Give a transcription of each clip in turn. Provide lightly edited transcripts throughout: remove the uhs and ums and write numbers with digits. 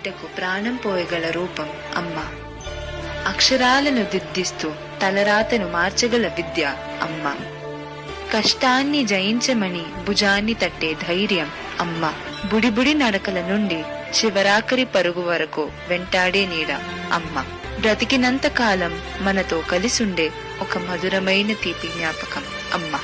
బిడ్డకు ప్రాణం పోయగల రూపం అమ్మ. అక్షరాలను దిద్దిస్తూ తలరాతను మార్చగల విద్య అమ్మ. కష్టాన్ని జయించమని భుజాన్ని తట్టే ధైర్యం అమ్మ. బుడిబుడి నడకల నుండి చివరాఖరి పరుగు వరకు వెంటాడే నీడ అమ్మ. బ్రతికినంత కాలం మనతో కలిసుండే ఒక మధురమైన తీపి జ్ఞాపకం అమ్మ.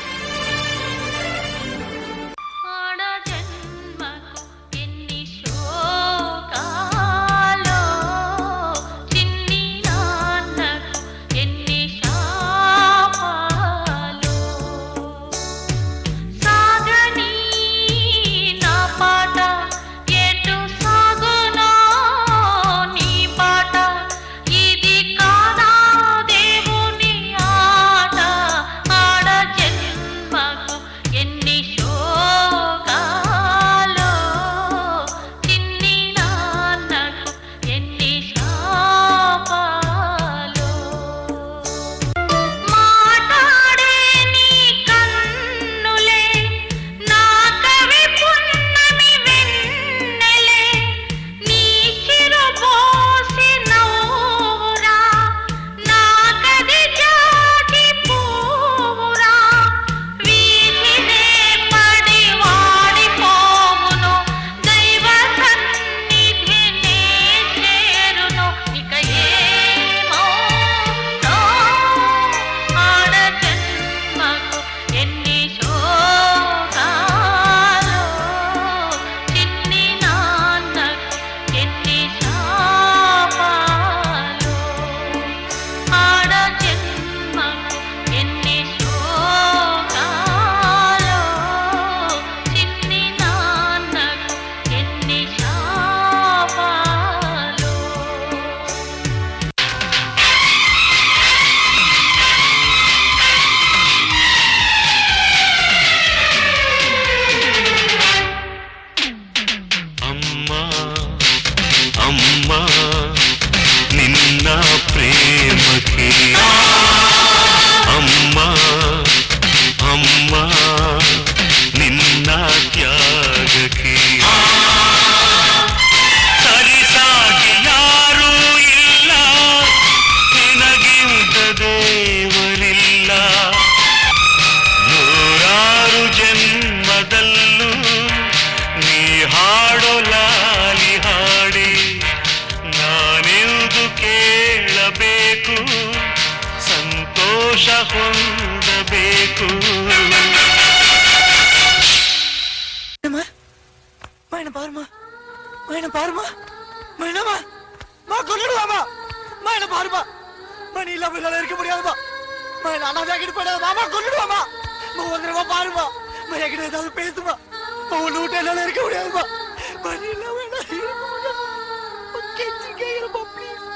ಹೊಂದಬೇಕು. நீ இல்லாம என்னால இருக்க முடியாதுமா. அனாதை ஆகிட்டு போயிடாது மாமா, கொல்லுடுவாமா. வந்துருமா பாருமா, என்கிட்ட ஏதாவது பேசுமா. ஒண்ணு விட்டு என்னால இருக்க முடியாதுமா. நீ இல்லாம என்னால இருக்க முடியாது. கெஞ்சி கேக்குறப்பா ப்ளீஸ்.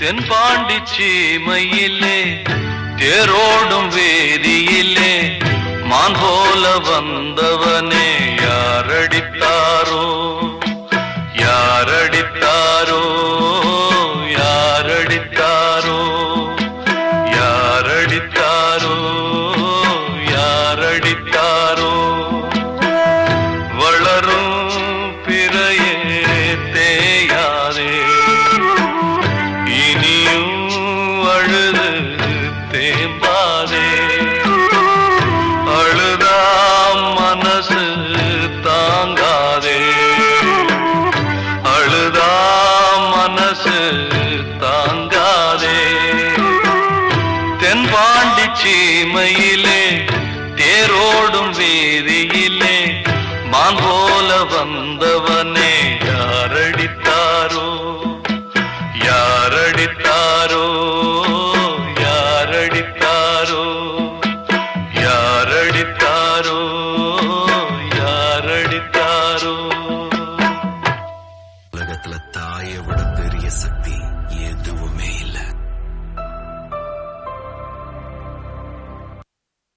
தென்பாண்டி சீமையிலே தேரோடும் வேதியிலே மான் போல வந்தவனே யாரடித்தாரோ யாரடித்தாரோ யாரடித்தாரோ யாரடித்தாரோ யாரடித்தாரோ வளரும் பிறையே தேயாதே இனியும் அழுது தேம்பாதே அழுதா மனசு தாங்காதே தாயை விட பெரிய சக்தி எதுவும்